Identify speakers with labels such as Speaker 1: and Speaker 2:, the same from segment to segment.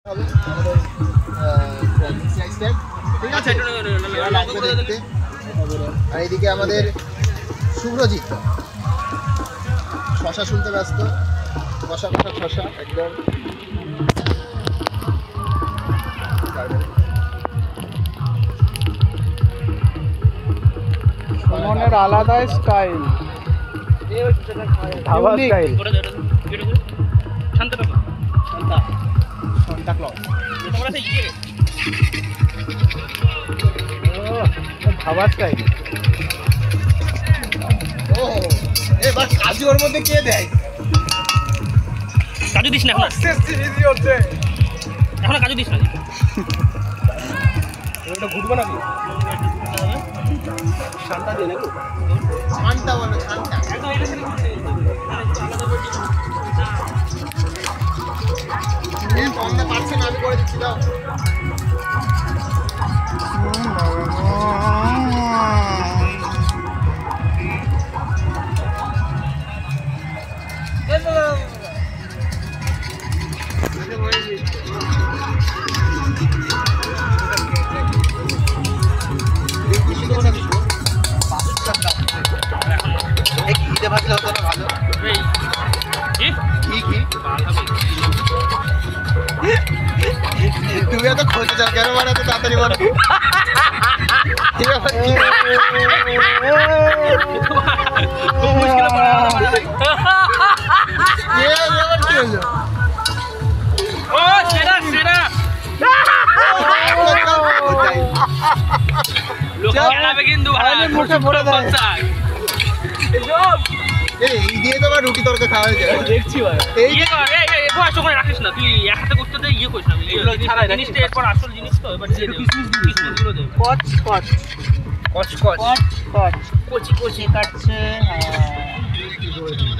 Speaker 1: ঠিক আছে, আর এইদিকে আমাদের শুভ্রজিৎ শশা শুনতে ব্যস্ত, কষা কষা শশা একদম।
Speaker 2: মনের আলাদা style, dhaba style. Dhaba style.
Speaker 1: ও এবার কাজু ওর মধ্যে কে দেয়?
Speaker 3: কাজু দিস না এখন, এখন কাজু দিস না।
Speaker 2: ওটা ঘুরবো নাকি? শান্তা দিয়ে নাকি?
Speaker 1: ছানটা বলো, ছানটা। কমতে পারছে না, আমি করে দিচ্ছি দাও। ঘিতে ভাজলে হতো না ভালো? তুমি এত খোঁজে যাও কেন, মানে এত তাড়াতাড়ি বলো? এই দিয়ে তো আবার রুটি তরকা খাওয়া যায়,
Speaker 2: দেখছি ভাই।
Speaker 3: এই রাখিস না, তুই এক হাতে করতে দে, ইয়ে করিস না। জিনিসটা এরপর আসল জিনিস তো, এবার কিসমিসগুলো দে।
Speaker 2: কচ কচ
Speaker 3: কচ কচ
Speaker 2: কচ
Speaker 3: কচি কচি
Speaker 2: কাটছে।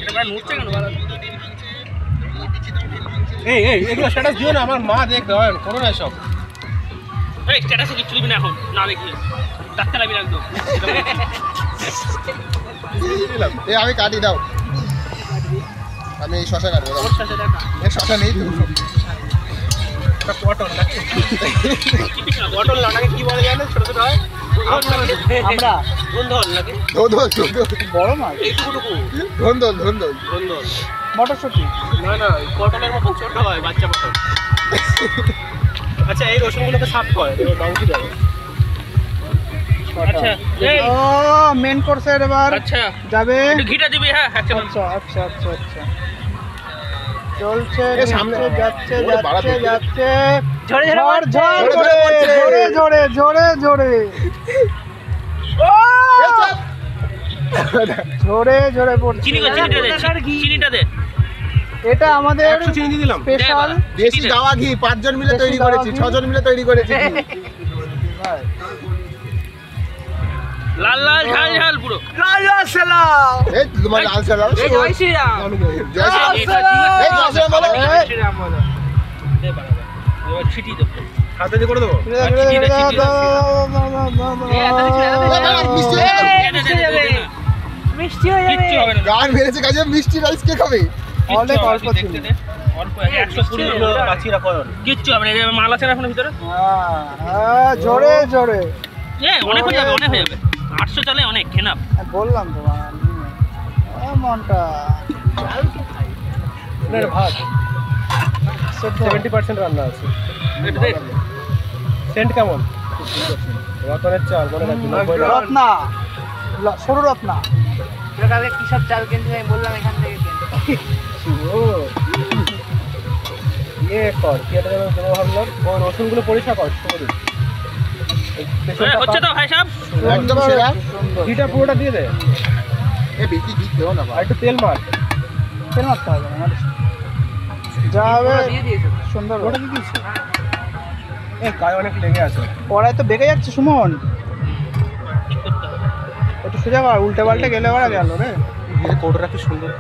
Speaker 3: এটা ভাই নড়ছে কেন বাবা?
Speaker 2: এই এই এগুলো স্ট্যাটাস দিও না, আমার মা দেখবে, করো না সব।
Speaker 3: এই স্ট্যাটাসে কিচ্ছু দিবি না এখন, না দেখি ডাক্তার লাগবি না একদম।
Speaker 1: এই আমি কাটি দাও, আমি এই শশা কাটবো। এই শশা নেই তো,
Speaker 2: পটল নাকি?
Speaker 3: পটল না, ওটাকে কি বলে জানেন? ছোট ছোট হয়
Speaker 2: আমরা
Speaker 3: ধন্দল নাকি?
Speaker 1: ধন্দল
Speaker 2: বড় মাছ,
Speaker 3: এইটুকুটুকু
Speaker 1: ধন্দল ধন্দল
Speaker 3: ধন্দল।
Speaker 2: মটরশুঁটি
Speaker 3: না না, পটলের মতো ছোট হয়, বাচ্চা পটল।
Speaker 2: আচ্ছা, এই রসুনগুলোকে সাফ করে মাংস যাবে।
Speaker 3: আচ্ছা, এই
Speaker 2: ও মেন কোর্সের এবার
Speaker 3: আচ্ছা
Speaker 2: যাবে।
Speaker 3: একটু ঘিটা দিবি। হ্যাঁ
Speaker 2: আচ্ছা আচ্ছা আচ্ছা আচ্ছা, চলছে
Speaker 1: সামনে
Speaker 2: যাচ্ছে
Speaker 1: বাড়াতে
Speaker 2: যাচ্ছে যাচ্ছে,
Speaker 3: ঝরে
Speaker 2: ঝড় ঝড় জোরে জোরে জোরে জোরে জোরে জোরে পড়ছে।
Speaker 3: চিনিটা দে, চিনিটা দে।
Speaker 2: এটা আমাদের
Speaker 1: 100 চিনি দিলাম,
Speaker 2: স্পেশাল
Speaker 1: দেশি গাওয়া ঘি। 5 জন মিলে তৈরি করেছি, 6 জন মিলে তৈরি করেছি।
Speaker 3: লাল লাল ঝাল ঝাল পুরো
Speaker 2: লাল লাল সালাম।
Speaker 1: এই তোমার লাল সালাম,
Speaker 3: এই জয় শ্রীরাম।
Speaker 1: জয় শ্রী রাম। এই জয় শ্রী রাম বলো।
Speaker 3: দে বাবা, এবার ছিটি দে,
Speaker 2: হাতে দিয়ে করে দেবো।
Speaker 3: মিষ্টি হয়ে যাবে। কিচ্ছু হবে না,
Speaker 1: গান মেরেছে কাজে মিষ্টি রাইস কে খাবে?
Speaker 2: অনেক অল্প ছিল।
Speaker 3: অল্প 120
Speaker 2: কাছি রাখো।
Speaker 3: কিচ্ছু হবে না, এই মাল আছে না এখন ভিতরে।
Speaker 2: জোরে জোরে
Speaker 3: অনেক হয়ে যাবে, অনেক হয়ে যাবে। 800 চালে অনেক খেনাপ।
Speaker 2: বললাম তো মনটা ভাত 70% রান্না আছে।
Speaker 3: এটা দেখ
Speaker 2: সেন্ট কেমন? রতনের চাল মনে রাখবি। রত্না, সরু রত্না।
Speaker 4: কালকে কি সব চাল কিনতে আমি বললাম এখান থেকে
Speaker 2: ইয়ে কর, কি একটা ভাবলাম, ও রসুনগুলো পরিষ্কার কর।
Speaker 3: হচ্ছে তো ভাই সাহেব,
Speaker 1: একদম সেরা।
Speaker 2: ঘিটা পুরোটা দিয়ে দে।
Speaker 1: এ বেশি ঘি দেও না
Speaker 2: আর
Speaker 1: ভাই,
Speaker 2: একটু তেল মার। তেল মারতে হবে না, যা হবে
Speaker 4: দিয়ে দিয়েছো।
Speaker 2: সুন্দর। ওটা কি দিয়েছো? এই গায়ে অনেক লেগে আছে, কড়াই তো বেঁকে যাচ্ছে। সুমন একটু সোজা কর, উল্টে পাল্টে গেলে ওরা গেল রে। কৌটোটা কি সুন্দর।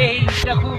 Speaker 3: এইটা খুব